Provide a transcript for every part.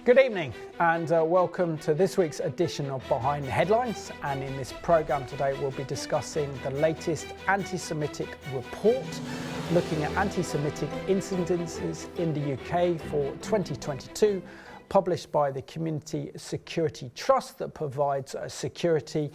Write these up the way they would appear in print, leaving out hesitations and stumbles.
Good evening and welcome to this week's edition of Behind the Headlines, and in this programme today we'll be discussing the latest anti-Semitic report looking at anti-Semitic incidences in the UK for 2022, published by the Community Security Trust that provides security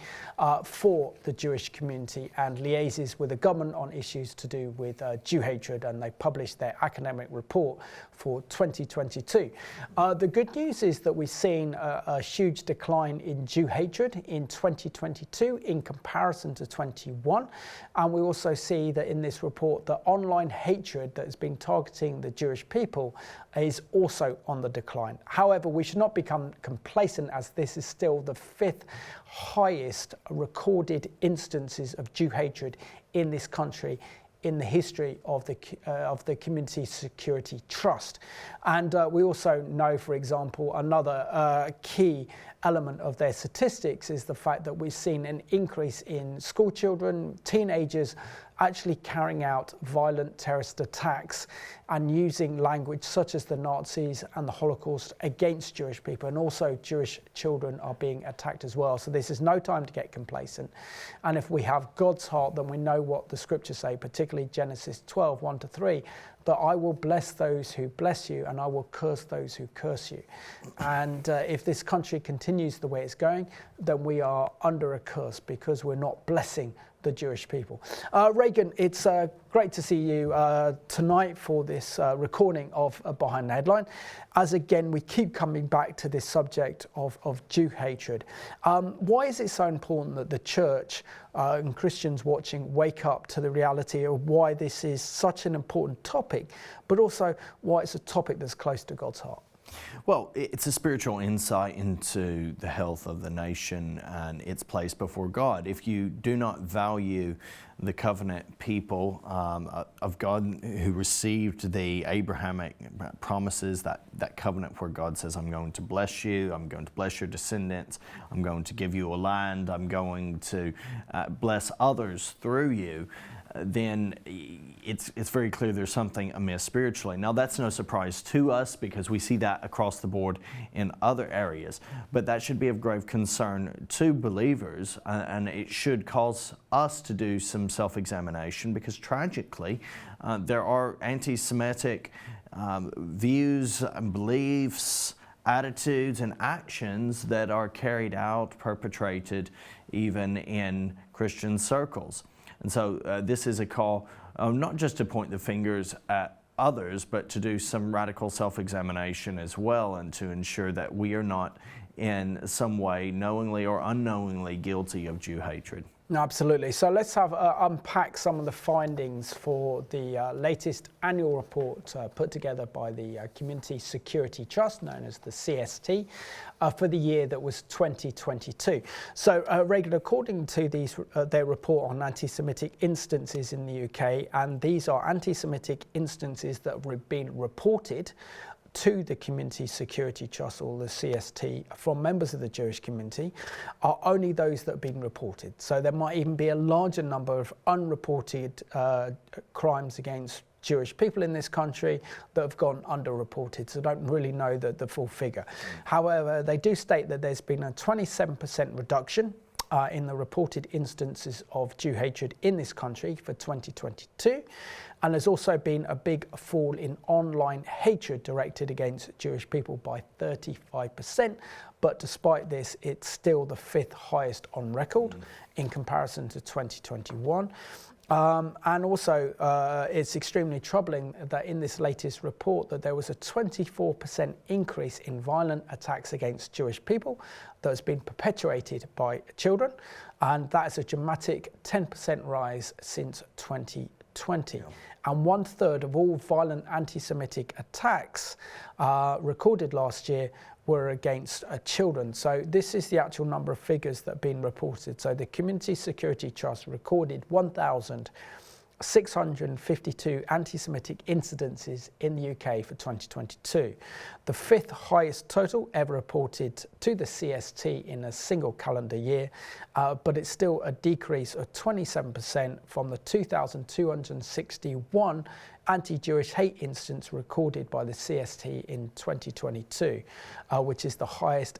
for the Jewish community and liaises with the government on issues to do with Jew hatred, and they published their academic report for 2022. The good news is that we've seen a huge decline in Jew hatred in 2022 in comparison to 21, and we also see that in this report that online hatred that has been targeting the Jewish people is also on the decline. However, we should not become complacent, as this is still the fifth highest recorded instances of Jew hatred in this country in the history of the Community Security Trust. And we also know, for example, another key element of their statistics is the fact that we've seen an increase in school children, teenagers actually carrying out violent terrorist attacks and using language such as the Nazis and the Holocaust against Jewish people, and also Jewish children are being attacked as well. So this is no time to get complacent. And if we have God's heart, then we know what the scriptures say, particularly Genesis 12, 1-3, that I will bless those who bless you and I will curse those who curse you. And if this country continues the way it's going, then we are under a curse because we're not blessing the Jewish people. Reagan, it's great to see you tonight for this recording of Behind the Headline, as again we keep coming back to this subject of Jew hatred. Why is it so important that the church and Christians watching wake up to the reality of why this is such an important topic, but also why it's a topic that's close to God's heart? Well, it's a spiritual insight into the health of the nation and its place before God. If you do not value the covenant people of God who received the Abrahamic promises, that covenant where God says, I'm going to bless you, I'm going to bless your descendants, I'm going to give you a land, I'm going to bless others through you, then it's very clear there's something amiss spiritually. Now, that's no surprise to us because we see that across the board in other areas, but that should be of grave concern to believers, and it should cause us to do some self-examination, because tragically there are anti-Semitic views and beliefs, attitudes and actions that are carried out, perpetrated even in Christian circles. And so this is a call not just to point the fingers at others, but to do some radical self-examination as well, and to ensure that we are not in some way knowingly or unknowingly guilty of Jew hatred. No, absolutely. So let's have unpack some of the findings for the latest annual report put together by the Community Security Trust, known as the CST, for the year that was 2022. So, Reagan, according to their report on anti-Semitic instances in the UK, and these are anti-Semitic instances that have been reported to the Community Security Trust, or the CST, from members of the Jewish community, are only those that have been reported. So there might even be a larger number of unreported crimes against Jewish people in this country that have gone underreported, so don't really know the full figure. However, they do state that there's been a 27% reduction in the reported instances of Jew hatred in this country for 2022. And there's also been a big fall in online hatred directed against Jewish people by 35%. But despite this, it's still the fifth highest on record in comparison to 2021. And also, it's extremely troubling that in this latest report that there was a 24% increase in violent attacks against Jewish people that has been perpetrated by children, and that is a dramatic 10% rise since 2020. Yeah. And 1/3 of all violent anti-Semitic attacks recorded last year were against children. So this is the actual number of figures that have been reported. So the Community Security Trust recorded 1,000 652 anti-Semitic incidences in the UK for 2022, the fifth highest total ever reported to the CST in a single calendar year, but it's still a decrease of 27% from the 2,261 anti-Jewish hate incidents recorded by the CST in 2022, which is the highest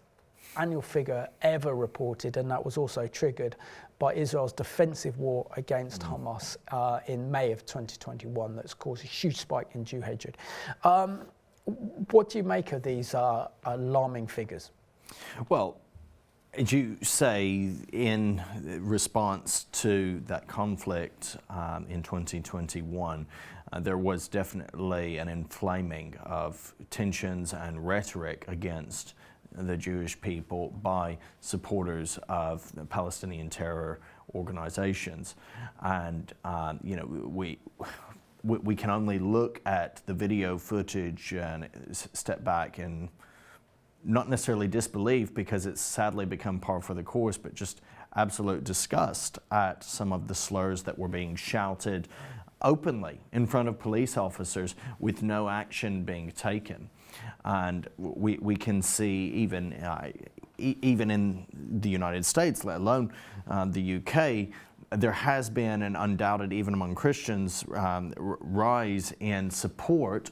annual figure ever reported, and that was also triggered by Israel's defensive war against Hamas in May of 2021 that's caused a huge spike in Jew hatred. What do you make of these alarming figures? Well, as you say, in response to that conflict in 2021, there was definitely an inflaming of tensions and rhetoric against the Jewish people by supporters of the Palestinian terror organizations. And, you know, we can only look at the video footage and step back and not necessarily disbelief, because it's sadly become par for the course, but just absolute disgust at some of the slurs that were being shouted openly in front of police officers with no action being taken. And we can see even in the United States, let alone the UK, there has been an undoubted, even among Christians, rise in support,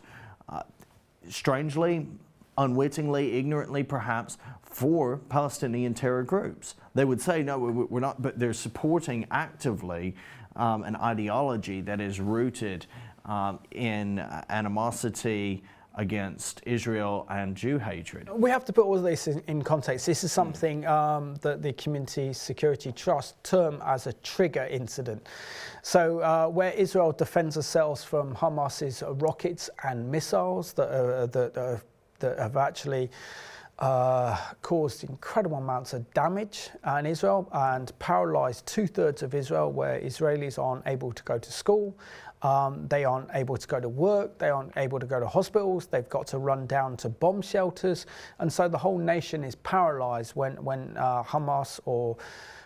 strangely, unwittingly, ignorantly perhaps, for Palestinian terror groups. They would say, no, we're not, but they're supporting actively an ideology that is rooted in animosity against Israel and Jew hatred. We have to put all of this in context. This is something that the Community Security Trust term as a trigger incident. So where Israel defends themselves from Hamas's rockets and missiles that have actually caused incredible amounts of damage in Israel and paralyzed 2/3 of Israel, where Israelis aren't able to go to school. They aren't able to go to work, they aren't able to go to hospitals, they've got to run down to bomb shelters, and so the whole nation is paralyzed when Hamas or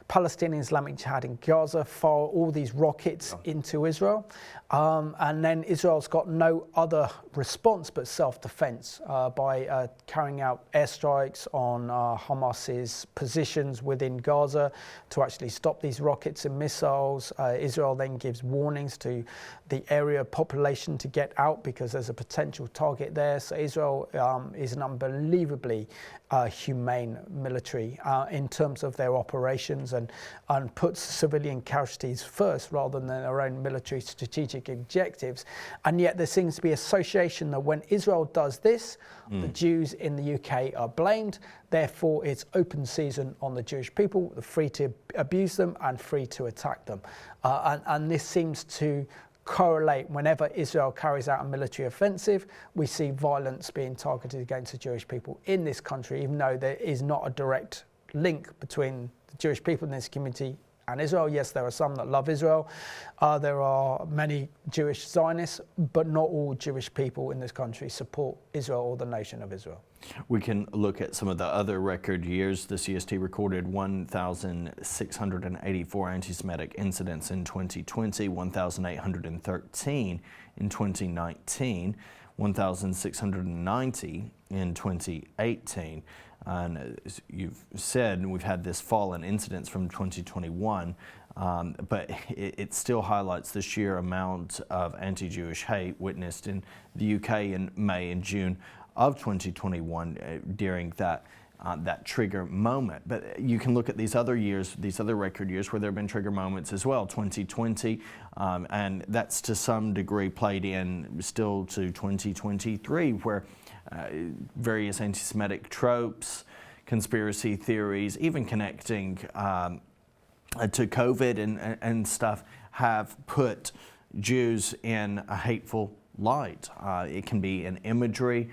Palestinian Islamic Jihad in Gaza fire all these rockets into Israel, and then Israel's got no other response but self-defense by carrying out airstrikes on Hamas's positions within Gaza to actually stop these rockets and missiles. Israel then gives warnings to the area population to get out because there's a potential target there. So Israel is an unbelievably humane military in terms of their operations, and puts civilian casualties first rather than their own military strategic objectives. And yet there seems to be association that when Israel does this, the Jews in the UK are blamed. Therefore, it's open season on the Jewish people. They're free to abuse them and free to attack them. And this seems to correlate. Whenever Israel carries out a military offensive, we see violence being targeted against the Jewish people in this country, even though there is not a direct link between the Jewish people in this community and Israel. Yes, there are some that love Israel. There are many Jewish Zionists, but not all Jewish people in this country support Israel or the nation of Israel. We can look at some of the other record years. The CST recorded 1,684 anti-Semitic incidents in 2020, 1,813 in 2019, 1,690 in 2018. And as you've said, we've had this fall in incidents from 2021, but it still highlights the sheer amount of anti-Jewish hate witnessed in the UK in May and June of 2021 during that trigger moment. But you can look at these other years, these other record years where there have been trigger moments as well. 2020, and that's to some degree played in still to 2023, where various anti-Semitic tropes, conspiracy theories, even connecting to COVID and stuff, have put Jews in a hateful light. It can be in imagery.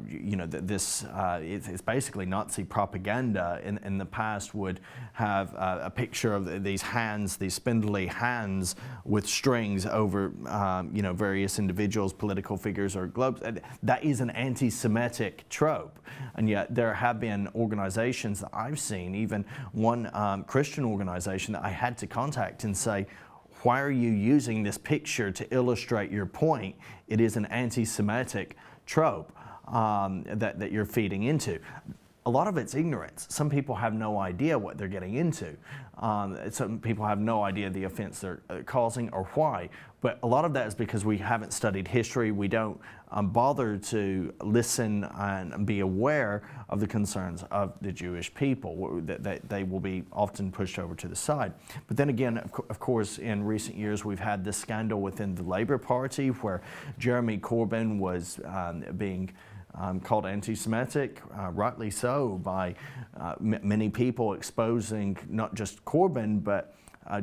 It's basically Nazi propaganda in the past would have a picture of these hands, these spindly hands with strings over, various individuals, political figures or globes. That is an anti-Semitic trope. And yet there have been organizations that I've seen, even one Christian organization that I had to contact and say, why are you using this picture to illustrate your point? It is an anti-Semitic trope that you're feeding into. A lot of it's ignorance. Some people have no idea what they're getting into. Some people have no idea the offense they're causing or why. But a lot of that is because we haven't studied history. We don't bother to listen and be aware of the concerns of the Jewish people. That they will be often pushed over to the side. But then again, of course, in recent years, we've had this scandal within the Labour Party where Jeremy Corbyn was being called anti-Semitic, rightly so, by many people, exposing not just Corbyn, but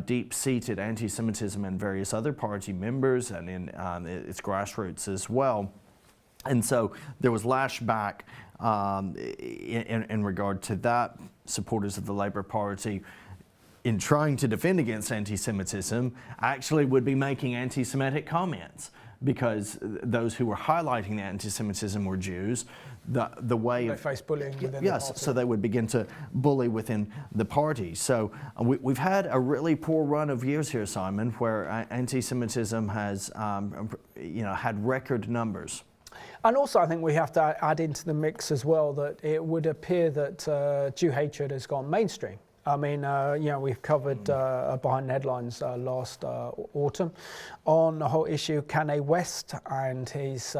deep-seated anti-Semitism in various other party members and in its grassroots as well. And so there was lashback in regard to that. Supporters of the Labour Party, in trying to defend against anti-Semitism, actually would be making anti-Semitic comments, because those who were highlighting the anti-Semitism were Jews. The way they face bullying within the yes, party. so they would begin to bully within the party. So we've had a really poor run of years here, Simon, where anti-Semitism has had record numbers. And also, I think we have to add into the mix as well that it would appear that Jew hatred has gone mainstream. I mean, we've covered Behind the Headlines last autumn on the whole issue Kanye West and his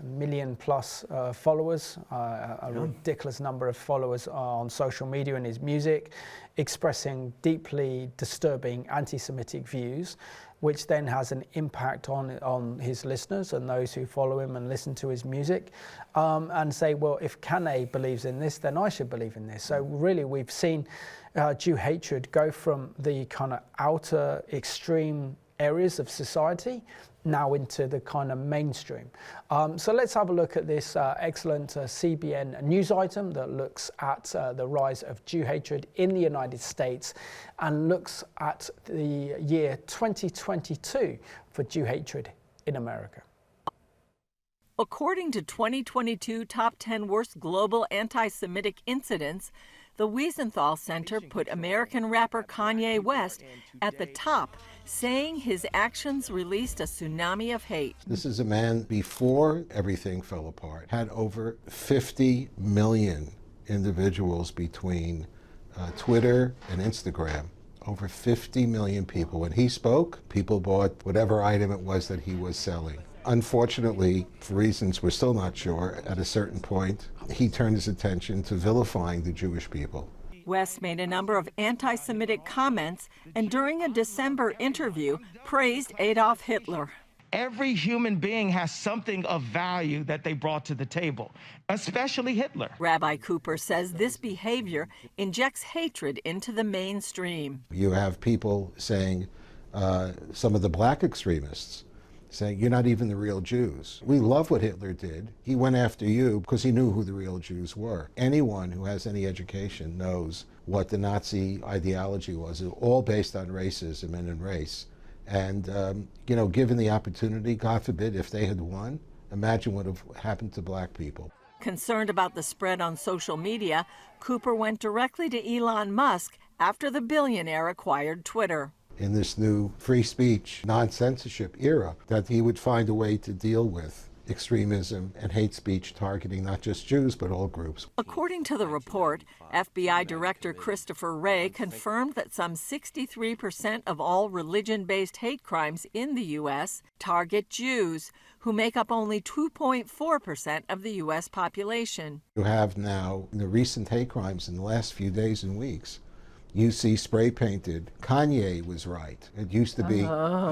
million-plus followers, a ridiculous number of followers on social media and his music, expressing deeply disturbing anti-Semitic views, which then has an impact on his listeners and those who follow him and listen to his music, and say, well, if Kanye believes in this, then I should believe in this. So really, we've seen Jew hatred go from the kind of outer extreme areas of society now into the kind of mainstream. So let's have a look at this excellent CBN news item that looks at the rise of Jew hatred in the United States and looks at the year 2022 for Jew hatred in America. According to 2022 Top 10 Worst Global Anti-Semitic Incidents, the Wiesenthal Center put American rapper Kanye West at the top, saying his actions released a tsunami of hate. This is a man, before everything fell apart, had over 50 million individuals between Twitter and Instagram. Over 50 million people. When he spoke, people bought whatever item it was that he was selling. Unfortunately, for reasons we're still not sure, at a certain point, he turned his attention to vilifying the Jewish people. West made a number of anti-Semitic comments and during a December interview praised Adolf Hitler. Every human being has something of value that they brought to the table, especially Hitler. Rabbi Cooper says this behavior injects hatred into the mainstream. You have people saying, some of the black extremists, saying, you're not even the real Jews. We love what Hitler did. He went after you because he knew who the real Jews were. Anyone who has any education knows what the Nazi ideology was. It was all based on racism and in race. And, given the opportunity, God forbid, if they had won, imagine what would have happened to black people. Concerned about the spread on social media, Cooper went directly to Elon Musk after the billionaire acquired Twitter. In this new free speech, non-censorship era, that he would find a way to deal with extremism and hate speech targeting not just Jews, but all groups. According to the report, FBI Director Christopher Wray confirmed that some 63% of all religion-based hate crimes in the U.S. target Jews, who make up only 2.4% of the U.S. population. You have now, in the recent hate crimes in the last few days and weeks, you see spray painted, Kanye was right. It used to be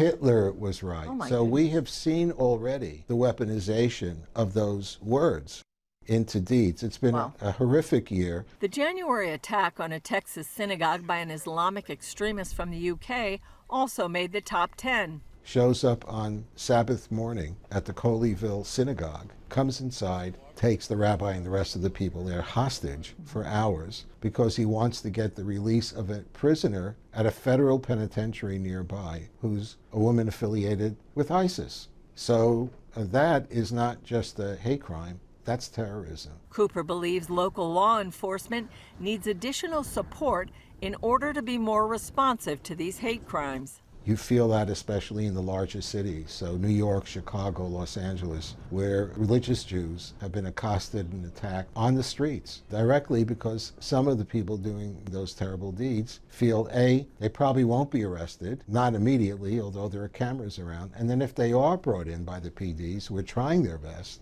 Hitler was right. So we have seen already the weaponization of those words into deeds. It's been a horrific year. The January attack on a Texas synagogue by an Islamic extremist from the UK also made the top 10. Shows up on Sabbath morning at the Coleyville synagogue, comes inside, takes the rabbi and the rest of the people there hostage for hours because he wants to get the release of a prisoner at a federal penitentiary nearby who's a woman affiliated with ISIS. So that is not just a hate crime, that's terrorism. Cooper believes local law enforcement needs additional support in order to be more responsive to these hate crimes. You feel that especially in the largest cities, so New York, Chicago, Los Angeles, where religious Jews have been accosted and attacked on the streets directly because some of the people doing those terrible deeds feel, A, they probably won't be arrested, not immediately, although there are cameras around, and then if they are brought in by the PDs who are trying their best,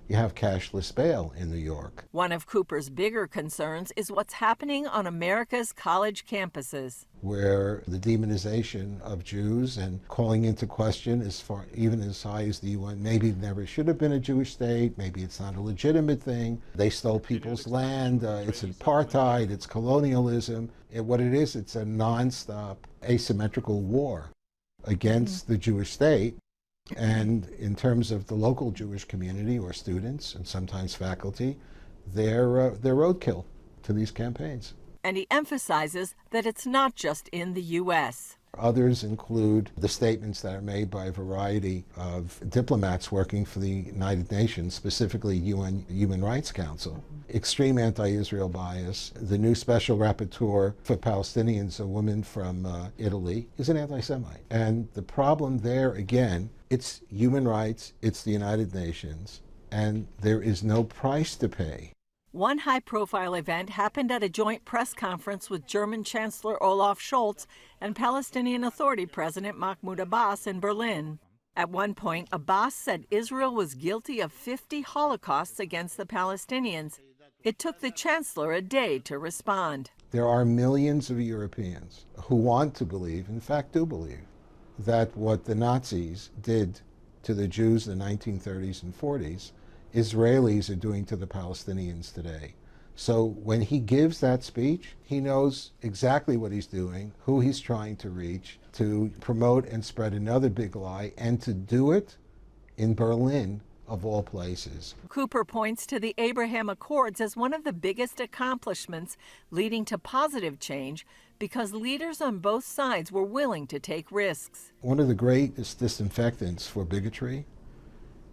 you have cashless bail in New York. One of Cooper's bigger concerns is what's happening on America's college campuses, where the demonization of Jews and calling into question even as high as the UN, maybe it never should have been a Jewish state, maybe it's not a legitimate thing, they stole people's land, it's apartheid, it's colonialism. What it is, it's a nonstop asymmetrical war against the Jewish state. And in terms of the local Jewish community or students and sometimes faculty, they're roadkill to these campaigns. And he emphasizes that it's not just in the U.S. Others include the statements that are made by a variety of diplomats working for the United Nations, specifically UN Human Rights Council. Extreme anti-Israel bias. The new special rapporteur for Palestinians, a woman from Italy, is an anti-Semite. And the problem there, again, it's human rights, it's the United Nations, and there is no price to pay. One high-profile event happened at a joint press conference with German Chancellor Olaf Scholz and Palestinian Authority President Mahmoud Abbas in Berlin. At one point, Abbas said Israel was guilty of 50 Holocausts against the Palestinians. It took the chancellor a day to respond. There are millions of Europeans who want to believe, in fact do believe, that what the Nazis did to the Jews in the 1930s and 40s, Israelis are doing to the Palestinians today. So when he gives that speech, he knows exactly what he's doing, who he's trying to reach, to promote and spread another big lie, and to do it in Berlin, of all places. Cooper points to the Abraham Accords as one of the biggest accomplishments leading to positive change because leaders on both sides were willing to take risks. One of the greatest disinfectants for bigotry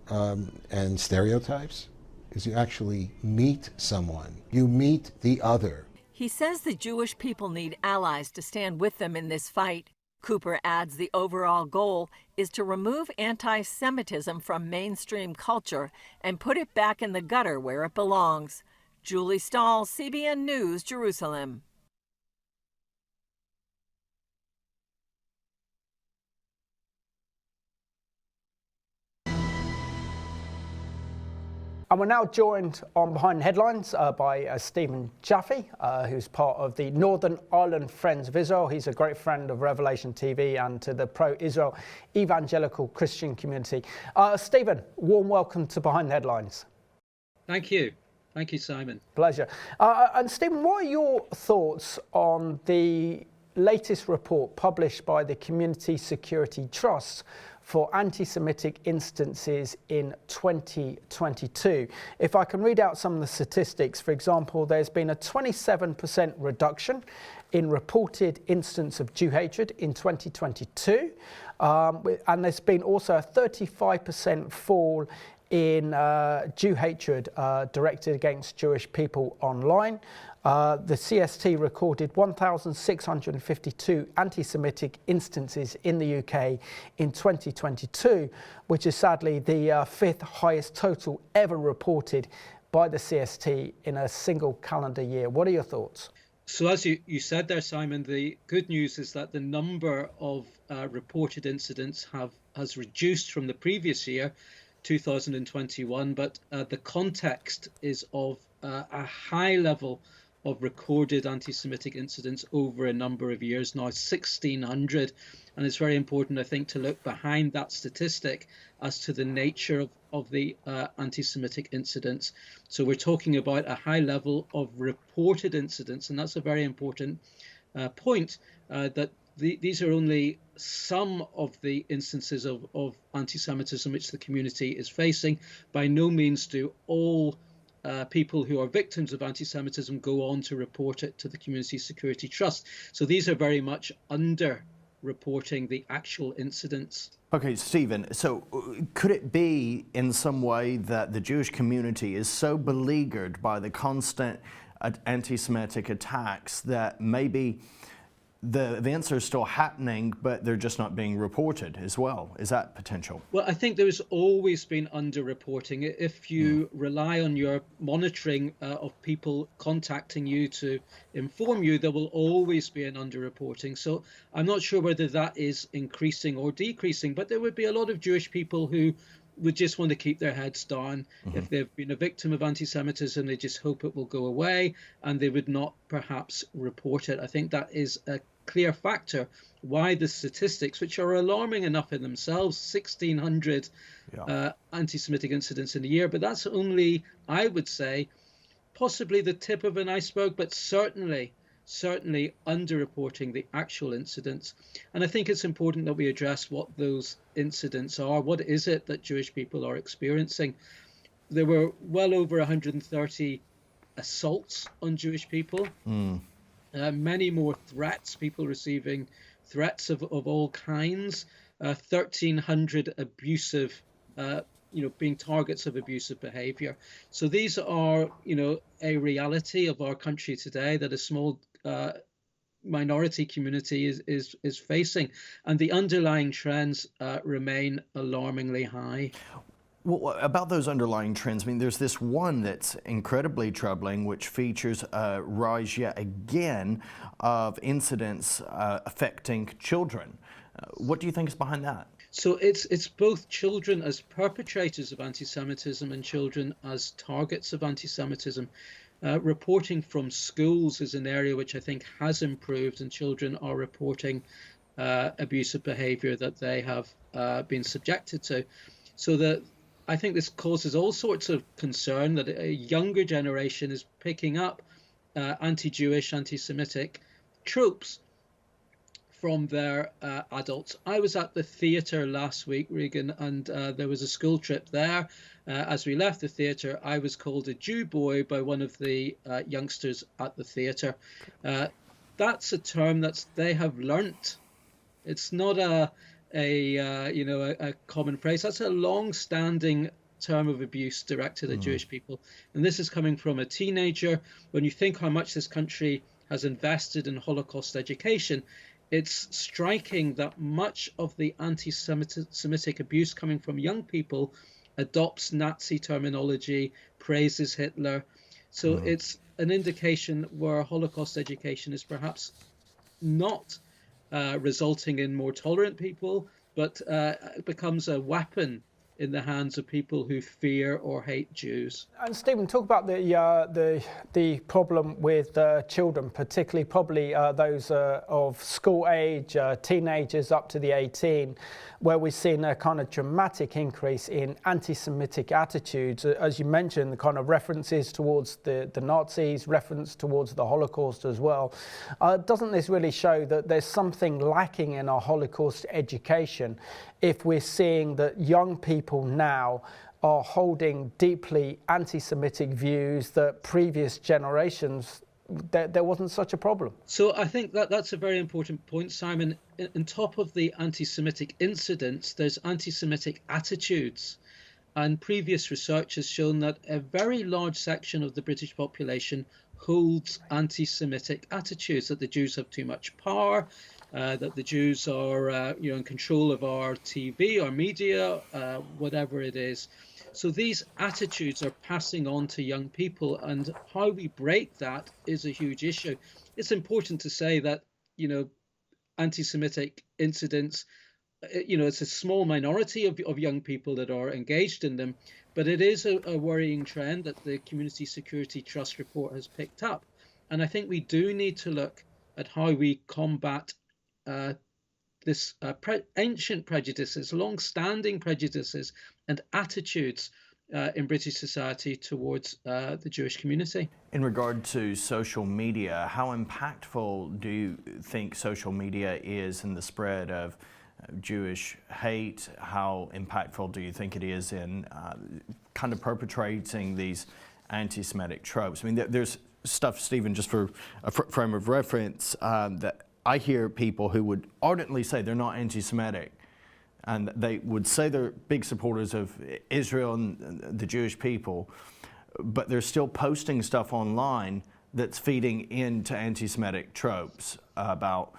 and stereotypes is you actually meet someone. You meet the other. He says the Jewish people need allies to stand with them in this fight. Cooper adds the overall goal is to remove anti-Semitism from mainstream culture and put it back in the gutter where it belongs. Julie Stahl, CBN News, Jerusalem. And we're now joined on Behind the Headlines by Stephen Jaffe, who's part of the Northern Ireland Friends of Israel. He's a great friend of Revelation TV and to the pro-Israel evangelical Christian community. Stephen, warm welcome to Behind the Headlines. Thank you. Thank you, Simon. Pleasure. And Stephen, what are your thoughts on the latest report published by the Community Security Trust for anti-Semitic instances in 2022. If I can read out some of the statistics, for example, there's been a 27% reduction in reported instances of Jew hatred in 2022, and there's been also a 35% fall in Jew hatred directed against Jewish people online. The CST recorded 1,652 anti-Semitic instances in the UK in 2022, which is sadly the fifth highest total ever reported by the CST in a single calendar year. What are your thoughts? So as you said there, Simon, the good news is that the number of reported incidents has reduced from the previous year, 2021, but the context is of a high level of recorded anti-Semitic incidents over a number of years now, 1,600. And it's very important, I think, to look behind that statistic as to the nature of the anti-Semitic incidents. So we're talking about a high level of reported incidents, and that's a very important point, that these are only some of the instances of anti-Semitism which the community is facing. By no means do all people who are victims of anti-Semitism go on to report it to the Community Security Trust. So these are very much under-reporting the actual incidents. Okay, Stephen, so could it be in some way that the Jewish community is so beleaguered by the constant anti-Semitic attacks that maybe the events are still happening, but they're just not being reported as well. Is that potential? Well, I think there's always been underreporting. If you rely on your monitoring of people contacting you to inform you, there will always be an underreporting. So I'm not sure whether that is increasing or decreasing, but there would be a lot of Jewish people who would just want to keep their heads down. If they've been a victim of anti-Semitism, they just hope it will go away, and they would not perhaps report it. I think that is a clear factor why the statistics, which are alarming enough in themselves, 1,600 anti-Semitic incidents in a year, but that's only, I would say, possibly the tip of an iceberg, but certainly underreporting the actual incidents. And I think it's important that we address what those incidents are. What is it that Jewish people are experiencing? There were well over 130 assaults on Jewish people. Many more threats, people receiving threats of all kinds, 1,300 abusive, being targets of abusive behavior. So these are, a reality of our country today that a small minority community is facing, and the underlying trends remain alarmingly high. Well, about those underlying trends, I mean, there's this one that's incredibly troubling, which features a rise yet again of incidents affecting children. What do you think is behind that? So it's both children as perpetrators of anti-Semitism and children as targets of anti-Semitism. Reporting from schools is an area which I think has improved, and children are reporting abusive behavior that they have been subjected to. So that I think this causes all sorts of concern that a younger generation is picking up anti-Jewish, anti-Semitic tropes from their adults. I was at the theatre last week, Regan, and there was a school trip there. As we left the theatre, I was called a Jew boy by one of the youngsters at the theatre. That's a term that they have learnt. It's not a common phrase. That's a long-standing term of abuse directed at Jewish people. And this is coming from a teenager. When you think how much this country has invested in Holocaust education, it's striking that much of the anti-Semitic abuse coming from young people adopts Nazi terminology, praises Hitler. So it's an indication where Holocaust education is perhaps not resulting in more tolerant people, but becomes a weapon in the hands of people who fear or hate Jews. And Stephen, talk about the problem with children, particularly probably those of school age, teenagers up to the 18, where we've seen a kind of dramatic increase in anti-Semitic attitudes. As you mentioned, the kind of references towards the Nazis, reference towards the Holocaust as well. Doesn't this really show that there's something lacking in our Holocaust education if we're seeing that young people now are holding deeply anti-Semitic views that previous generations there wasn't such a problem? So I think that's a very important point, Simon. On top of the anti-Semitic incidents, there's anti-Semitic attitudes. And previous research has shown that a very large section of the British population holds anti-Semitic attitudes, that the Jews have too much power, that the Jews are in control of our TV, our media, whatever it is. So these attitudes are passing on to young people, and how we break that is a huge issue. It's important to say that, anti-Semitic incidents, it's a small minority of young people that are engaged in them, but it is a worrying trend that the Community Security Trust report has picked up. And I think we do need to look at how we combat this ancient prejudices, long-standing prejudices and attitudes in British society towards the Jewish community. In regard to social media, how impactful do you think social media is in the spread of Jewish hate? How impactful do you think it is in kind of perpetrating these anti-Semitic tropes? I mean, there's stuff, Stephen, just for a frame of reference, that I hear people who would ardently say they're not anti-Semitic, and they would say they're big supporters of Israel and the Jewish people, but they're still posting stuff online that's feeding into anti-Semitic tropes about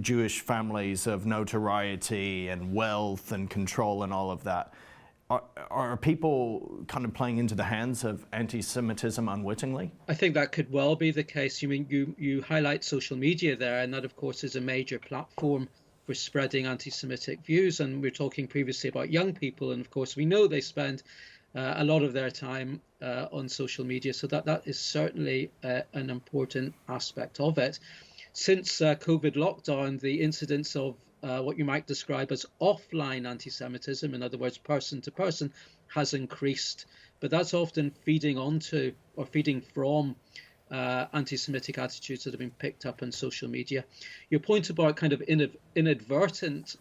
Jewish families of notoriety and wealth and control and all of that. Are people kind of playing into the hands of anti-Semitism unwittingly? I think that could well be the case. You highlight social media there, and that, of course, is a major platform for spreading anti-Semitic views. And we're talking previously about young people, and of course, we know they spend a lot of their time on social media. So that is certainly an important aspect of it. Since COVID lockdown, the incidence of what you might describe as offline anti-Semitism, in other words, person to person, has increased. But that's often feeding onto or feeding from anti-Semitic attitudes that have been picked up on social media. Your point about kind of inadvertent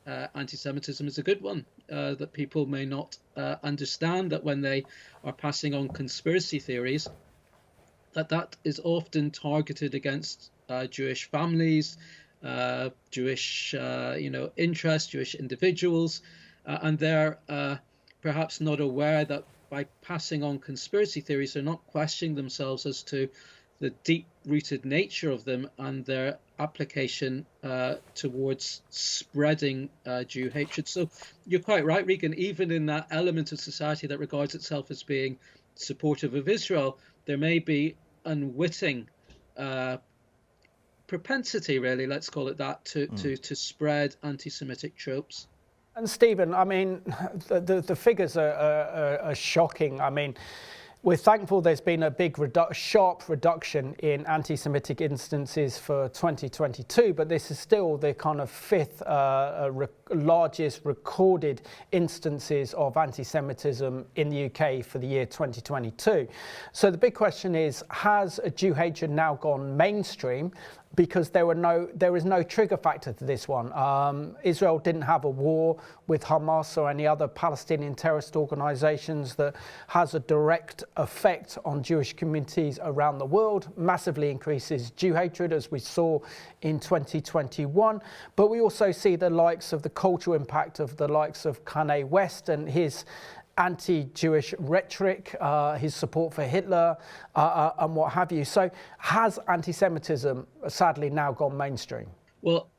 anti-Semitism is a good one, that people may not understand that when they are passing on conspiracy theories, that is often targeted against Jewish families, Jewish interests, Jewish individuals, and they're perhaps not aware that by passing on conspiracy theories, they're not questioning themselves as to the deep-rooted nature of them and their application towards spreading Jew hatred. So you're quite right, Regan, even in that element of society that regards itself as being supportive of Israel, there may be unwitting propensity, really, let's call it that, to spread anti-Semitic tropes. And Stephen, I mean, the figures are shocking. I mean, we're thankful there's been a big sharp reduction in anti-Semitic instances for 2022, but this is still the kind of fifth largest recorded instances of anti-Semitism in the UK for the year 2022. So the big question is, has Jew hatred now gone mainstream? Because there is no trigger factor to this one. Israel didn't have a war with Hamas or any other Palestinian terrorist organizations that has a direct effect on Jewish communities around the world, massively increases Jew hatred, as we saw in 2021. But we also see the likes of the cultural impact of the likes of Kanye West and his anti-Jewish rhetoric, his support for Hitler, and what have you. So has anti-Semitism sadly now gone mainstream? Well,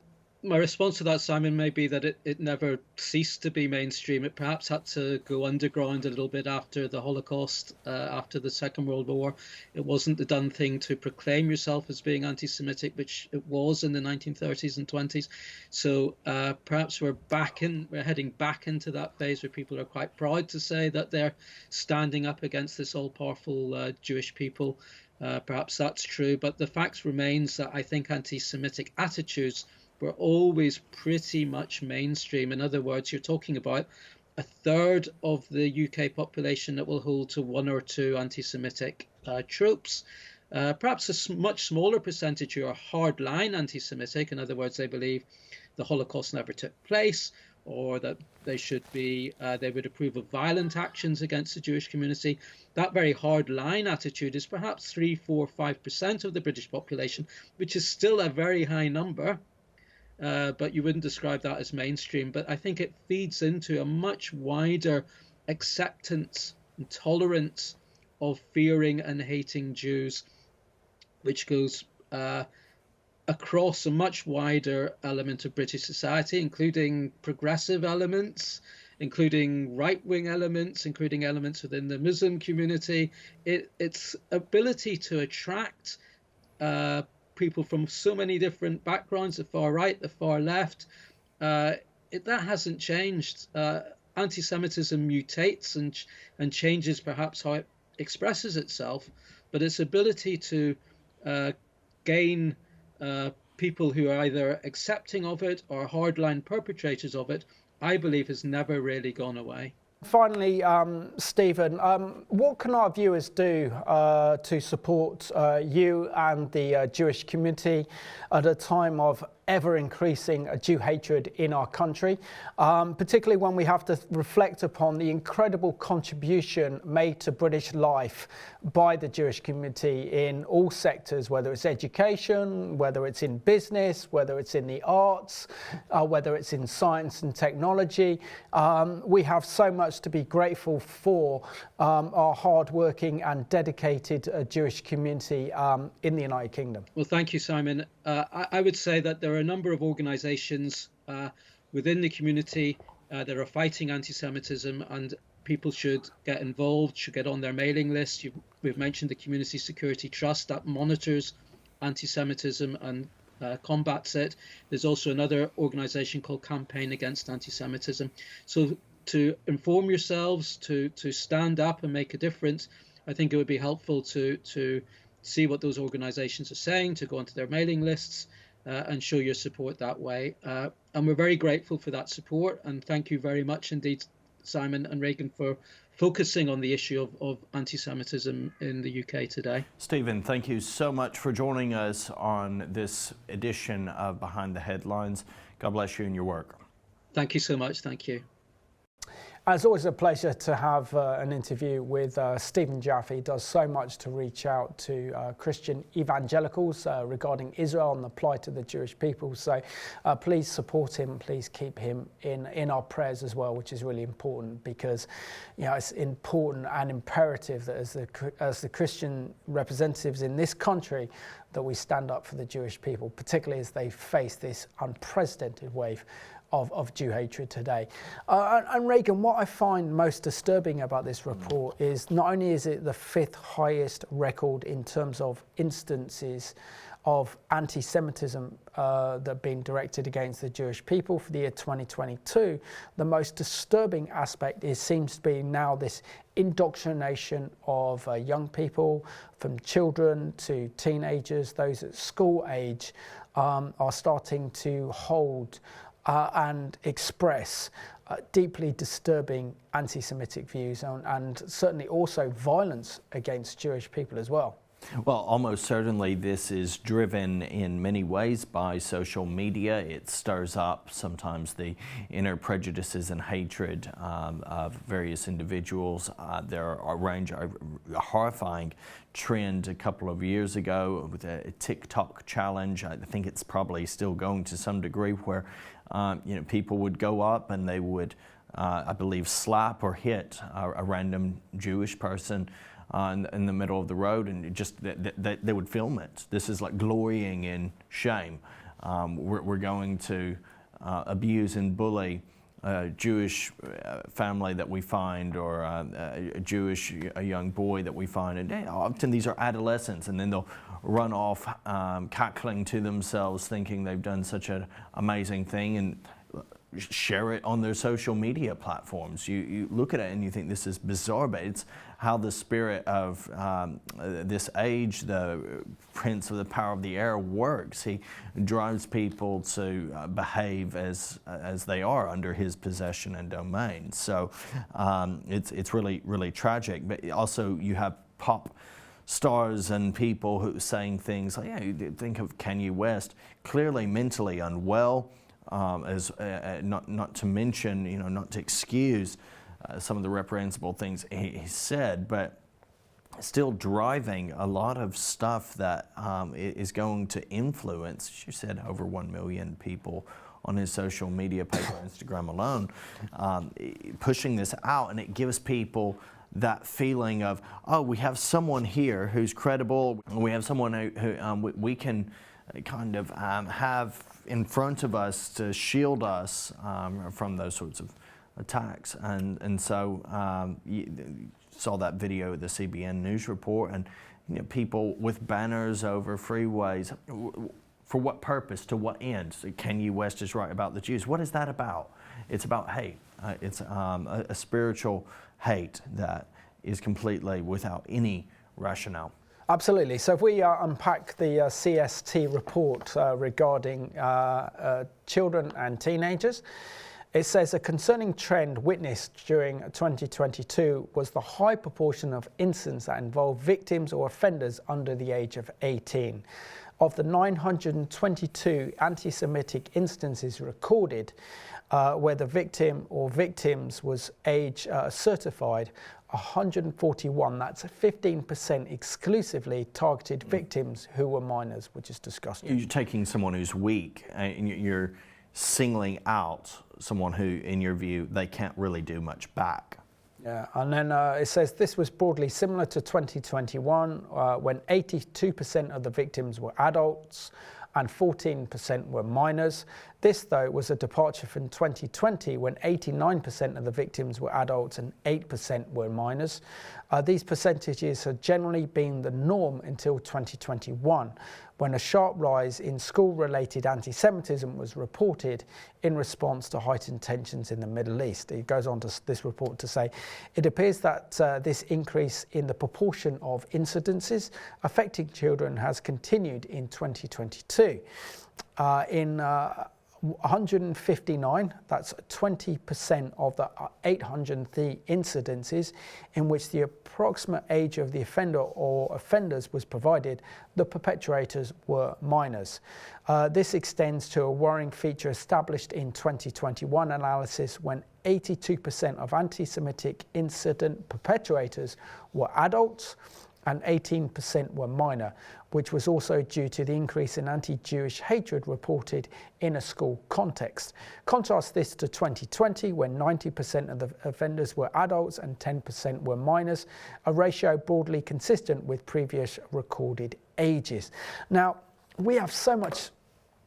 my response to that, Simon, may be that it never ceased to be mainstream. It perhaps had to go underground a little bit after the Holocaust, after the Second World War. It wasn't the done thing to proclaim yourself as being anti-Semitic, which it was in the 1930s and 20s. So perhaps we're heading back into that phase where people are quite proud to say that they're standing up against this all-powerful Jewish people. Perhaps that's true, but the fact remains that I think anti-Semitic attitudes were always pretty much mainstream. In other words, you're talking about a third of the UK population that will hold to one or two anti-Semitic tropes. Perhaps a much smaller percentage who are hardline anti-Semitic. In other words, they believe the Holocaust never took place, or that they would approve of violent actions against the Jewish community. That very hardline attitude is perhaps 3, 4, 5% of the British population, which is still a very high number. But you wouldn't describe that as mainstream. But I think it feeds into a much wider acceptance and tolerance of fearing and hating Jews, which goes across a much wider element of British society, including progressive elements, including right-wing elements, including elements within the Muslim community. Its ability to attract people from so many different backgrounds, the far right, the far left, that hasn't changed. Anti-Semitism mutates and changes perhaps how it expresses itself, but its ability to gain people who are either accepting of it or hardline perpetrators of it, I believe has never really gone away. Finally, Stephen, what can our viewers do to support you and the Jewish community at a time of ever-increasing Jew hatred in our country, particularly when we have to reflect upon the incredible contribution made to British life by the Jewish community in all sectors, whether it's education, whether it's in business, whether it's in the arts, whether it's in science and technology. We have so much to be grateful for our hard-working and dedicated Jewish community in the United Kingdom. Well, thank you, Simon. I would say that there are a number of organizations within the community that are fighting anti-Semitism, and people should get involved, should get on their mailing list. We've mentioned the Community Security Trust that monitors anti-Semitism and combats it. There's also another organization called Campaign Against Anti-Semitism. So to inform yourselves, to stand up and make a difference, I think it would be helpful to see what those organizations are saying, to go onto their mailing lists and show your support that way. And we're very grateful for that support. And thank you very much indeed, Simon and Reagan, for focusing on the issue of anti-Semitism in the UK today. Stephen, thank you so much for joining us on this edition of Behind the Headlines. God bless you and your work. Thank you so much. Thank you. It's always a pleasure to have an interview with Stephen Jaffe. He does so much to reach out to Christian evangelicals regarding Israel and the plight of the Jewish people. So please support him. Please keep him in our prayers as well, which is really important, because it's important and imperative that as the Christian representatives in this country, that we stand up for the Jewish people, particularly as they face this unprecedented wave of Jew hatred today. And Reagan, what I find most disturbing about this report is not only is it the 5th highest record in terms of instances of anti-Semitism that have been directed against the Jewish people for the year 2022, the most disturbing aspect seems to be now this indoctrination of young people, from children to teenagers, those at school age, are starting to hold and express deeply disturbing anti-Semitic views and certainly also violence against Jewish people as well. Well, almost certainly this is driven in many ways by social media. It stirs up sometimes the inner prejudices and hatred of various individuals. There are a range of a horrifying trend a couple of years ago with a TikTok challenge. I think it's probably still going to some degree, where people would go up and they would, I believe, slap or hit a random Jewish person in the middle of the road, and they would film it. This is like glorying in shame. We're going to abuse and bully a Jewish family that we find, or a young boy that we find, and often these are adolescents, and then they'll run off cackling to themselves, thinking they've done such an amazing thing, and share it on their social media platforms. You look at it and you think this is bizarre, but it's how the spirit of this age, the prince of the power of the air, works. He drives people to behave as they are under his possession and domain. So it's really, really tragic. But also you have pop stars and people who saying things like, you think of Kanye West, clearly mentally unwell. Not to mention, not to excuse some of the reprehensible things he said, but still driving a lot of stuff that is going to influence, as you said, over 1 million people on his social media page, Instagram alone, pushing this out, and it gives people that feeling of, we have someone here who's credible, we have someone who we can kind of have in front of us to shield us from those sorts of attacks. And so you saw that video of the CBN News report, and people with banners over freeways. For what purpose? To what end? So Kanye West is right about the Jews. What is that about? It's about hate. It's a spiritual hate that is completely without any rationale. Absolutely. So if we unpack the CST report regarding children and teenagers, it says a concerning trend witnessed during 2022 was the high proportion of incidents that involve victims or offenders under the age of 18. of the 922 anti-Semitic instances recorded where the victim or victims was age certified, 141, that's 15% exclusively targeted victims who were minors, which is disgusting. You're taking someone who's weak and you're singling out someone who, in your view, they can't really do much back. Yeah, and then it says this was broadly similar to 2021 when 82% of the victims were adults and 14% were minors. This, though, was a departure from 2020 when 89% of the victims were adults and 8% were minors. These percentages had generally been the norm until 2021, when a sharp rise in school-related anti-Semitism was reported in response to heightened tensions in the Middle East. It goes on to this report to say, it appears that this increase in the proportion of incidences affecting children has continued in 2022. In 159, that's 20% of the 803 incidences in which the approximate age of the offender or offenders was provided, the perpetrators were minors. This extends to a worrying feature established in 2021 analysis when 82% of anti-Semitic incident perpetrators were adults and 18% were minor, which was also due to the increase in anti-Jewish hatred reported in a school context. Contrast this to 2020, when 90% of the offenders were adults and 10% were minors, a ratio broadly consistent with previous recorded ages. Now, we have so much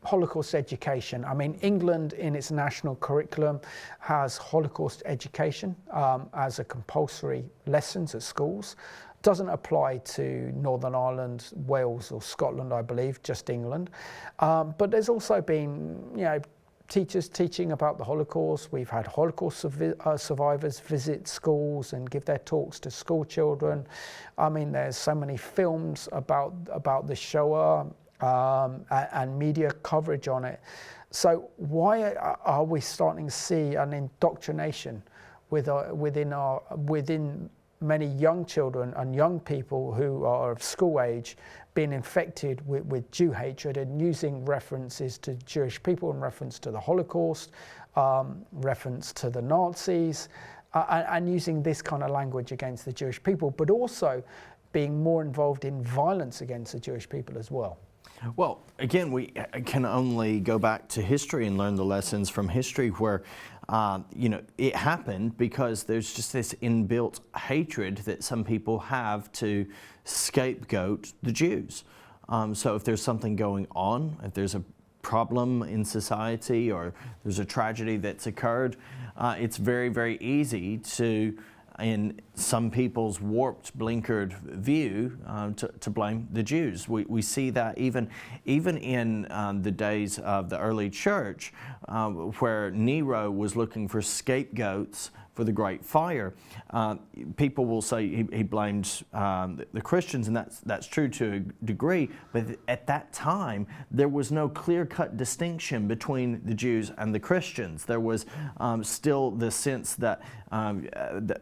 Holocaust education. I mean, England in its national curriculum has Holocaust education as a compulsory lessons at schools. Doesn't apply to Northern Ireland, Wales or Scotland, I believe, just England. But there's also been, teachers teaching about the Holocaust. We've had Holocaust survivors visit schools and give their talks to school children. I mean, there's so many films about the Shoah and media coverage on it. So why are we starting to see an indoctrination within many young children and young people who are of school age being infected with Jew hatred and using references to Jewish people in reference to the Holocaust, reference to the Nazis, and using this kind of language against the Jewish people, but also being more involved in violence against the Jewish people as well? Well, again, we can only go back to history and learn the lessons from history where, it happened because there's just this inbuilt hatred that some people have to scapegoat the Jews. So if there's something going on, if there's a problem in society or there's a tragedy that's occurred, it's very, very easy to, in some people's warped, blinkered view, to blame the Jews. We see that even in the days of the early church, where Nero was looking for scapegoats for the Great Fire. People will say he blamed the Christians, and that's true to a degree, but at that time there was no clear-cut distinction between the Jews and the Christians. There was still the sense that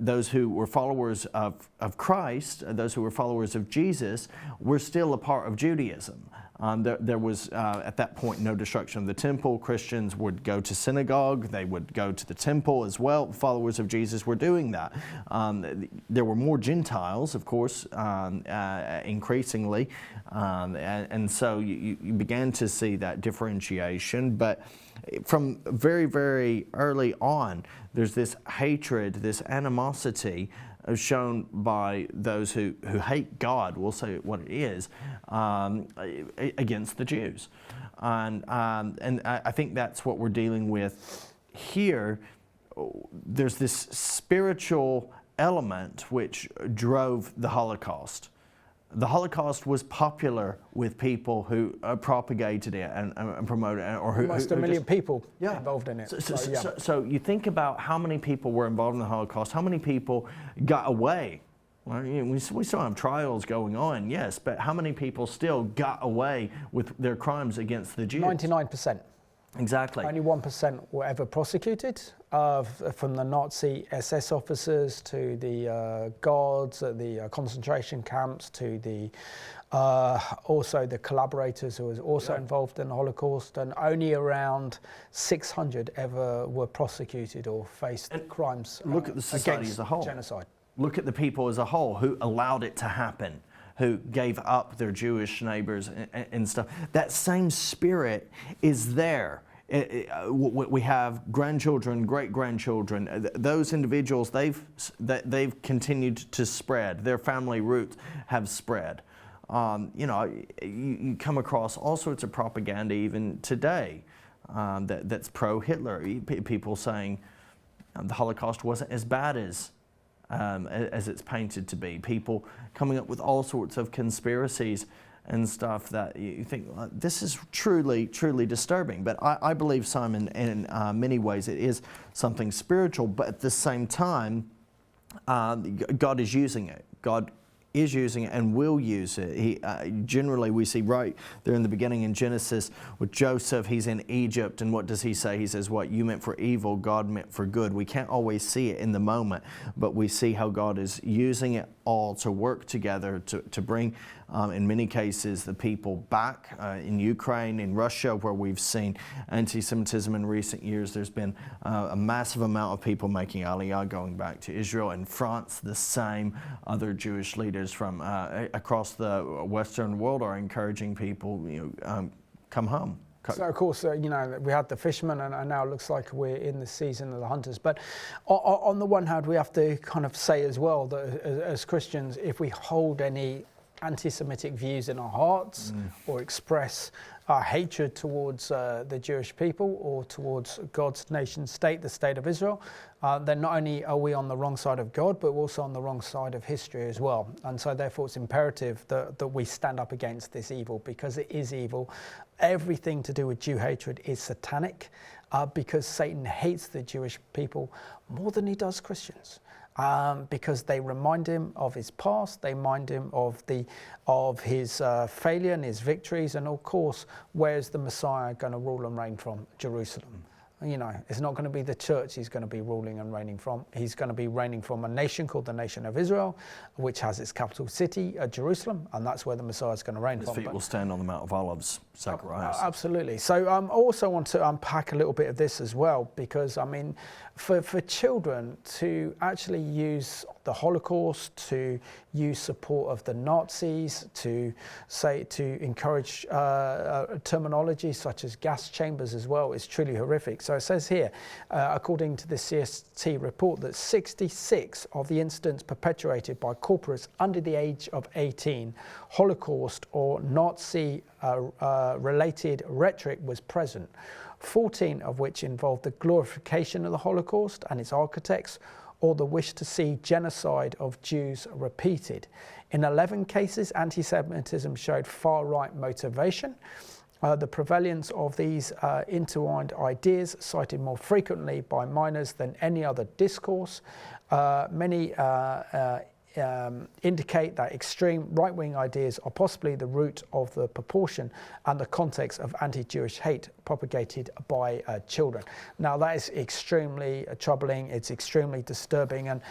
those who were followers of Christ, those who were followers of Jesus, were still a part of Judaism. There was, at that point, no destruction of the temple. Christians would go to synagogue. They would go to the temple as well. Followers of Jesus were doing that. There were more Gentiles, of course, increasingly. And so you began to see that differentiation. But from very, very early on, there's this hatred, this animosity shown by those who hate God, we'll say what it is, against the Jews. And I think that's what we're dealing with here. There's this spiritual element which drove the Holocaust. The Holocaust was popular with people who propagated it and promoted it. Or almost a million people involved in it. So you think about how many people were involved in the Holocaust, how many people got away. Well, we still have trials going on, yes, but how many people still got away with their crimes against the Jews? 99%. Exactly. Only 1% were ever prosecuted, from the Nazi SS officers to the guards at the concentration camps to the also the collaborators who was also involved in the Holocaust, and only around 600 ever were prosecuted or faced crimes. Look at the society against as a whole. Genocide. Look at the people as a whole who allowed it to happen, who gave up their Jewish neighbors and stuff. That same spirit is there. We have grandchildren, great-grandchildren. Those individuals, they've continued to spread. Their family roots have spread. You come across all sorts of propaganda even today that's pro-Hitler. People saying the Holocaust wasn't as bad as it's painted to be. People coming up with all sorts of conspiracies and stuff that you think, this is truly, truly disturbing. But I believe, Simon, in many ways it is something spiritual, but at the same time, God is using it. God is using it and will use it. Generally, we see right there in the beginning in Genesis with Joseph, he's in Egypt, and what does he say? He says, what you meant for evil, God meant for good. We can't always see it in the moment, but we see how God is using it all to work together to bring, in many cases, the people back in Ukraine, in Russia, where we've seen anti-Semitism in recent years. There's been a massive amount of people making aliyah, going back to Israel. In France, the same. Other Jewish leaders from across the Western world are encouraging people, come home. So of course, we had the fishermen, and now it looks like we're in the season of the hunters. But on the one hand, we have to kind of say as well that as Christians, if we hold any anti-Semitic views in our hearts or express our hatred towards the Jewish people or towards God's nation state, the state of Israel, then not only are we on the wrong side of God, but we're also on the wrong side of history as well. And so therefore it's imperative that we stand up against this evil, because it is evil. Everything to do with Jew hatred is satanic, because Satan hates the Jewish people more than he does Christians. Because they remind him of his past, they remind him of his failure and his victories, and of course, where's the Messiah going to rule and reign from? Jerusalem. It's not going to be the church he's going to be ruling and reigning from. He's going to be reigning from a nation called the nation of Israel, which has its capital city, Jerusalem, and that's where the Messiah is going to reign from. His feet will stand on the Mount of Olives, Zacharias. Absolutely. So I also want to unpack a little bit of this as well, because, for children to actually use the Holocaust, to use support of the Nazis, to encourage terminology such as gas chambers as well, is truly horrific. So it says here, according to the CST report, that 66 of the incidents perpetrated by corporates under the age of 18, Holocaust or Nazi related rhetoric was present. 14 of which involved the glorification of the Holocaust and its architects, or the wish to see genocide of Jews repeated. In 11 cases, anti-Semitism showed far-right motivation. The prevalence of these intertwined ideas, cited more frequently by minors than any other discourse. Many indicate that extreme right-wing ideas are possibly the root of the proportion and the context of anti-Jewish hate propagated by children. Now that is extremely troubling, it's extremely disturbing, and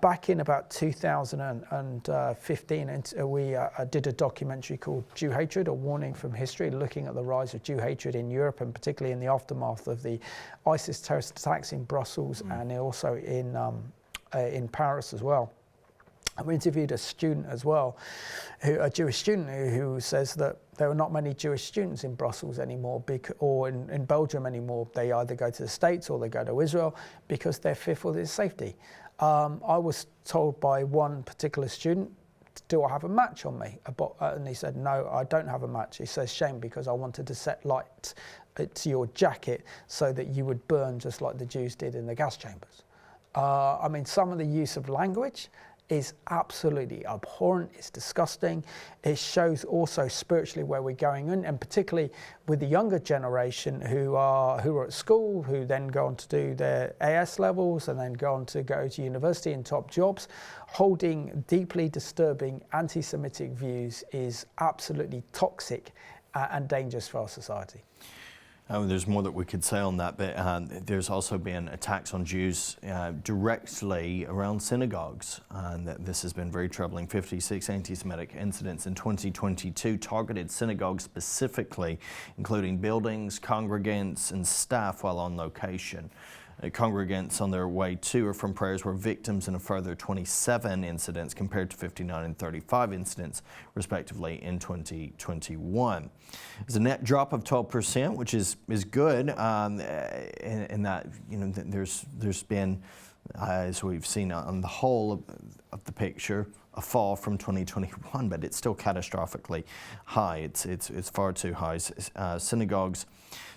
back in about 2015 we did a documentary called Jew Hatred, A Warning from History, looking at the rise of Jew hatred in Europe, and particularly in the aftermath of the ISIS terrorist attacks in Brussels and also in Paris as well. We interviewed a student as well, a Jewish student who says that there are not many Jewish students in Brussels anymore, or in Belgium anymore. They either go to the States or they go to Israel because they're fearful of their safety. I was told by one particular student, do I have a match on me? And he said, no, I don't have a match. He says, shame, because I wanted to set light to your jacket so that you would burn just like the Jews did in the gas chambers. Some of the use of language is absolutely abhorrent, it's disgusting. It shows also spiritually where we're going in, and particularly with the younger generation who are at school, who then go on to do their AS levels and then go to university and top jobs. Holding deeply disturbing anti-Semitic views is absolutely toxic and dangerous for our society. There's more that we could say on that, but there's also been attacks on Jews directly around synagogues, and this has been very troubling. 56 anti-Semitic incidents in 2022 targeted synagogues specifically, including buildings, congregants, and staff while on location. Congregants on their way to or from prayers were victims in a further 27 incidents compared to 59 and 35 incidents, respectively, in 2021. It's a net drop of 12%, which is good, in that, you know, there's been, as we've seen on the whole of the picture, a fall from 2021, but it's still catastrophically high. It's far too high. Synagogues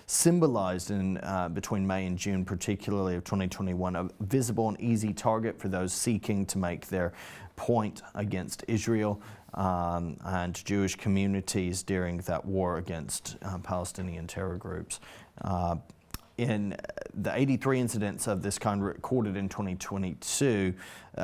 symbolized in between May and June, particularly of 2021, a visible and easy target for those seeking to make their point against Israel and Jewish communities during that war against Palestinian terror groups. In the 83 incidents of this kind recorded in 2022,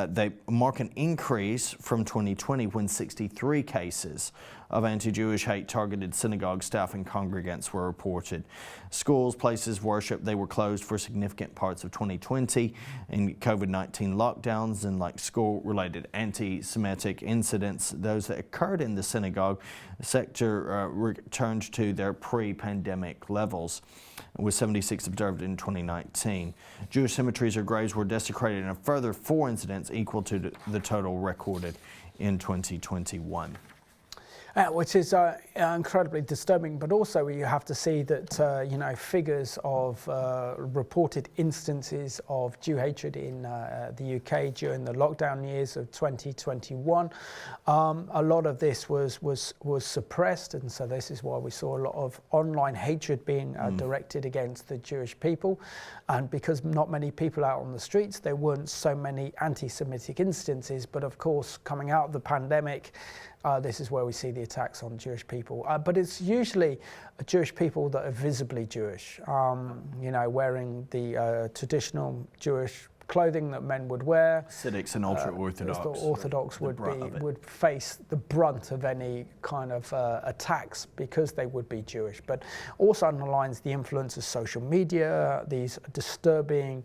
they mark an increase from 2020 when 63 cases of anti-Jewish hate targeted synagogue staff and congregants were reported. Schools, places of worship, they were closed for significant parts of 2020 in COVID-19 lockdowns, and like school-related anti-Semitic incidents, those that occurred in the synagogue sector returned to their pre-pandemic levels, with 76 observed in 2019. Jewish cemeteries or graves were desecrated in a further 4 incidents, equal to the total recorded in 2021. Which is incredibly disturbing, but also you have to see that you know, figures of reported instances of Jew hatred in the UK during the lockdown years of 2021. A lot of this was suppressed, and so this is why we saw a lot of online hatred being directed against the Jewish people. And because not many people out on the streets, there weren't so many anti-Semitic instances. But of course, coming out of the pandemic, this is where we see the attacks on Jewish people. But it's usually Jewish people that are visibly Jewish, you know, wearing the traditional Jewish clothing that men would wear. Hasidics and ultra-Orthodox. Orthodox would face the brunt of any kind of attacks because they would be Jewish. But also underlines the influence of social media, these disturbing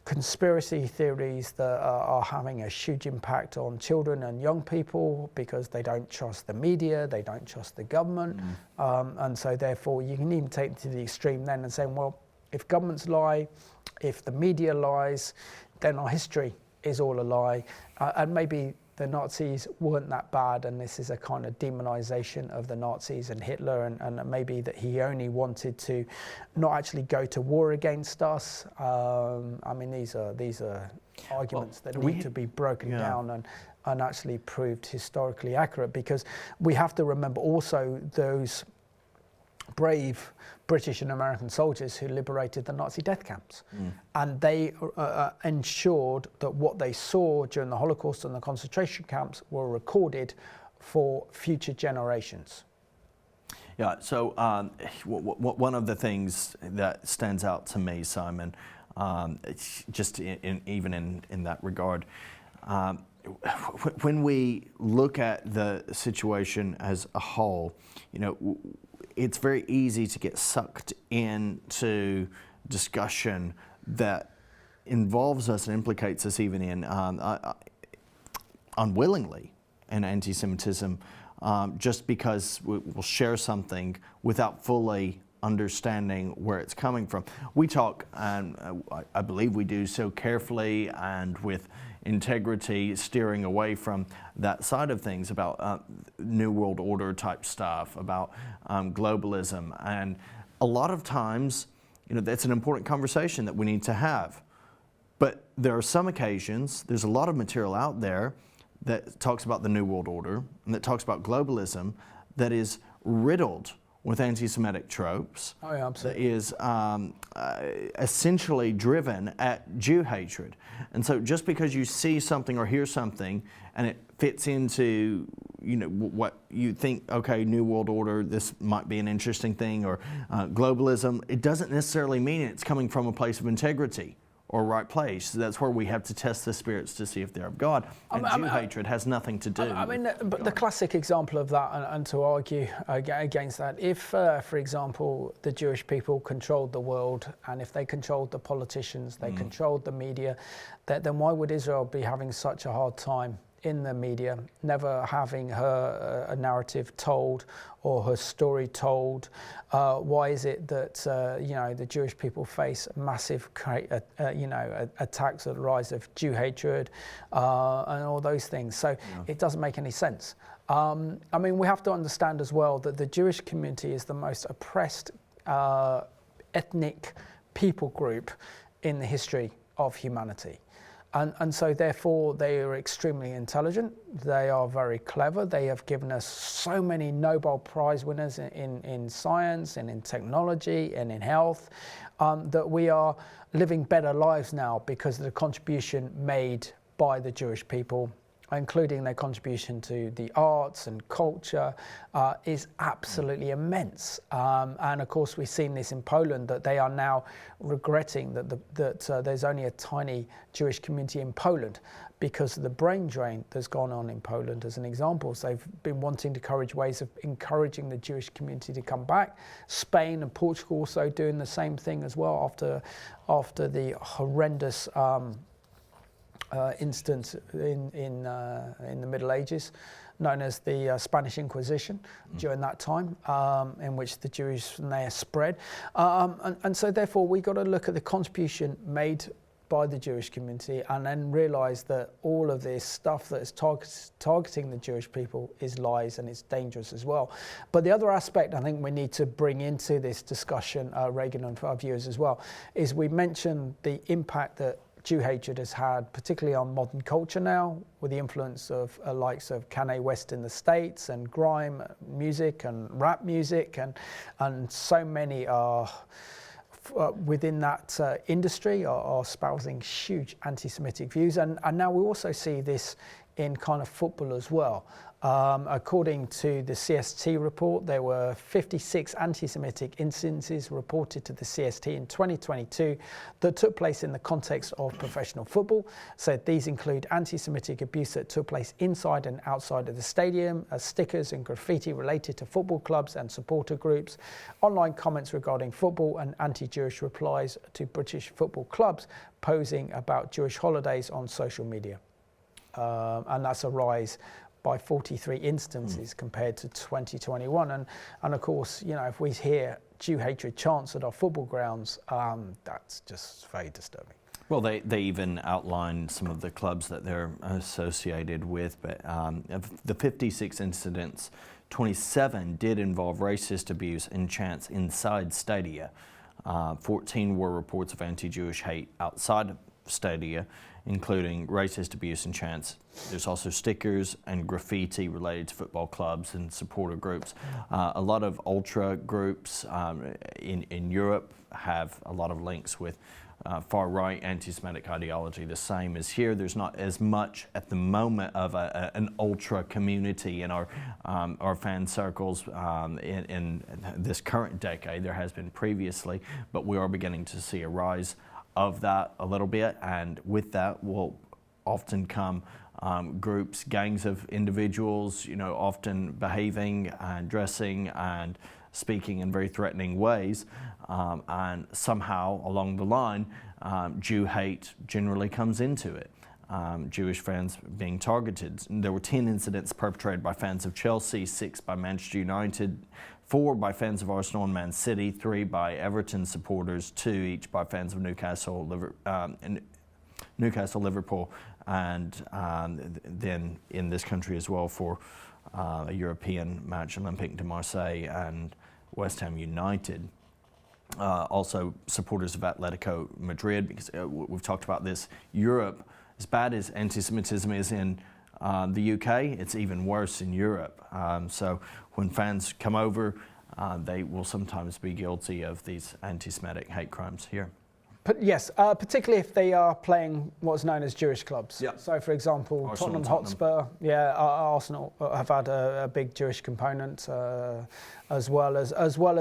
conspiracy theories that are having a huge impact on children and young people because they don't trust the media, they don't trust the government. And so therefore you can even take it to the extreme then and saying, well, if governments lie, if the media lies, then our history is all a lie. And maybe the Nazis weren't that bad, and this is a kind of demonization of the Nazis and Hitler, and maybe that he only wanted to not actually go to war against us. I mean, these are arguments that need to be broken down and actually proved historically accurate, because we have to remember also those brave British and American soldiers who liberated the Nazi death camps. And they ensured that what they saw during the Holocaust and the concentration camps were recorded for future generations. Yeah, so one of the things that stands out to me, Simon, just even in that regard, when we look at the situation as a whole, you know, it's very easy to get sucked into discussion that involves us and implicates us even in unwillingly in anti-Semitism, just because we'll share something without fully understanding where it's coming from. We talk, and I believe we do so carefully and with integrity, steering away from that side of things, about New World Order type stuff, about globalism. And a lot of times, you know, that's an important conversation that we need to have. But there are some occasions, there's a lot of material out there that talks about the New World Order and that talks about globalism that is riddled with anti-Semitic tropes. Oh, yeah, absolutely. That is essentially driven at Jew hatred. And so just because you see something or hear something and it fits into, you know, what you think, okay, New World Order, this might be an interesting thing, or globalism, it doesn't necessarily mean it's coming from a place of integrity or right place. That's where we have to test the spirits to see if they're of God. And Jew hatred has nothing to do but the classic example of that, and to argue against that, if, for example, the Jewish people controlled the world, and if they controlled the politicians, they controlled the media, then why would Israel be having such a hard time in the media, never having her a narrative told or her story told? Why is it that the Jewish people face massive attacks at the rise of Jew hatred and all those things? So it doesn't make any sense. We have to understand as well that the Jewish community is the most oppressed ethnic people group in the history of humanity. And so therefore they are extremely intelligent, they are very clever, they have given us so many Nobel Prize winners in science and in technology and in health, that we are living better lives now because of the contribution made by the Jewish people, including their contribution to the arts and culture, is absolutely immense. And of course, we've seen this in Poland, that they are now regretting that there's only a tiny Jewish community in Poland because of the brain drain that's gone on in Poland, as an example. So they've been wanting to encourage ways of encouraging the Jewish community to come back. Spain and Portugal also doing the same thing as well after the horrendous instance in the Middle Ages, known as the Spanish Inquisition, during that time, in which the Jews there spread. And so therefore we got to look at the contribution made by the Jewish community and then realise that all of this stuff that is targeting the Jewish people is lies, and it's dangerous as well. But the other aspect I think we need to bring into this discussion, Reagan and our viewers as well, is we mentioned the impact that Jew hatred has had, particularly on modern culture now, with the influence of likes of Kanye West in the States and grime music and rap music, and so many are within that industry are espousing huge anti-Semitic views, and now we also see this in kind of football as well. According to the CST report, there were 56 anti-Semitic instances reported to the CST in 2022 that took place in the context of professional football. So these include anti-Semitic abuse that took place inside and outside of the stadium, stickers and graffiti related to football clubs and supporter groups, online comments regarding football, and anti-Jewish replies to British football clubs posing about Jewish holidays on social media. And that's a rise by 43 instances compared to 2021. And of course, if we hear Jew hatred chants at our football grounds, that's just very disturbing. Well, they even outline some of the clubs that they're associated with, but of the 56 incidents, 27 did involve racist abuse and chants inside stadia. 14 were reports of anti-Jewish hate outside stadia, including racist abuse and chants. There's also stickers and graffiti related to football clubs and supporter groups. A lot of ultra groups in Europe have a lot of links with far-right anti-Semitic ideology, the same as here. There's not as much at the moment of an ultra community in our fan circles in this current decade. There has been previously, but we are beginning to see a rise of that a little bit, and with that will often come groups, gangs of individuals, often behaving and dressing and speaking in very threatening ways, and somehow along the line, Jew hate generally comes into it. Jewish fans being targeted. There were 10 incidents perpetrated by fans of Chelsea, 6 by Manchester United, 4 by fans of Arsenal and Man City, 3 by Everton supporters, 2 each by fans of Newcastle, Liverpool, and then in this country as well for a European match, Olympique de Marseille and West Ham United. Also supporters of Atletico Madrid, because we've talked about this. Europe, as bad as anti-Semitism is in the UK, it's even worse in Europe. So when fans come over, they will sometimes be guilty of these anti-Semitic hate crimes here. But yes, particularly if they are playing what's known as Jewish clubs. Yeah. So, for example, Arsenal, Tottenham Hotspur, Arsenal have had a big Jewish component, as well as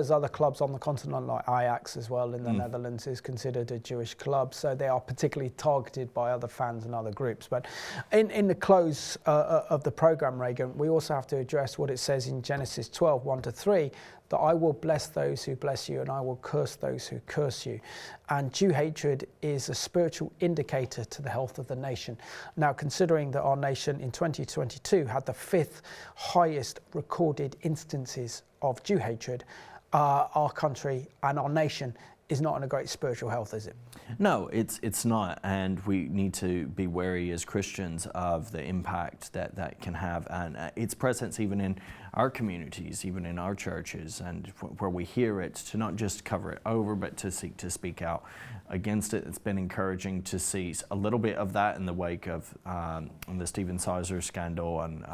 other clubs on the continent, like Ajax as well in the Netherlands is considered a Jewish club. So they are particularly targeted by other fans and other groups. But in the close of the program, Reagan, we also have to address what it says in Genesis 12, 1-3, that I will bless those who bless you and I will curse those who curse you. And Jew hatred is a spiritual indicator to the health of the nation. Now, considering that our nation in 2022 had the 5th highest recorded instances of Jew hatred, our country and our nation is not in a great spiritual health, is it? No, it's not, and we need to be wary as Christians of the impact that can have, and its presence even in our communities, even in our churches, and where we hear it, to not just cover it over, but to seek to speak out against it. It's been encouraging to see a little bit of that in the wake of the Stephen Sizer scandal and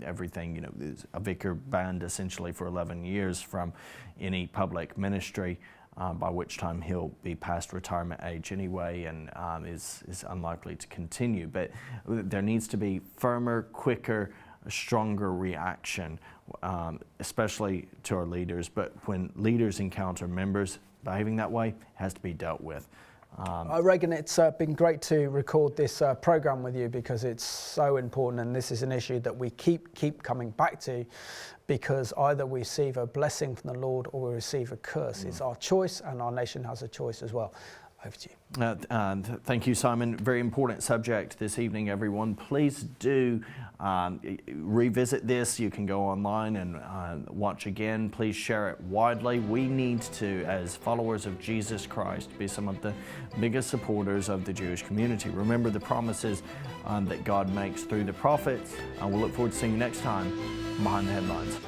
everything. You know, a vicar banned essentially for 11 years from any public ministry. By which time he'll be past retirement age anyway, and is unlikely to continue. But there needs to be firmer, quicker, stronger reaction, especially to our leaders. But when leaders encounter members behaving that way, it has to be dealt with. Reagan, it's been great to record this program with you because it's so important, and this is an issue that we keep coming back to, because either we receive a blessing from the Lord or we receive a curse. It's our choice, and our nation has a choice as well. Over to you. Thank you, Simon. Very important subject this evening, everyone. Please do revisit this. You can go online and watch again. Please share it widely. We need to, as followers of Jesus Christ, be some of the biggest supporters of the Jewish community. Remember the promises that God makes through the prophets. We'll look forward to seeing you next time Behind the Headlines.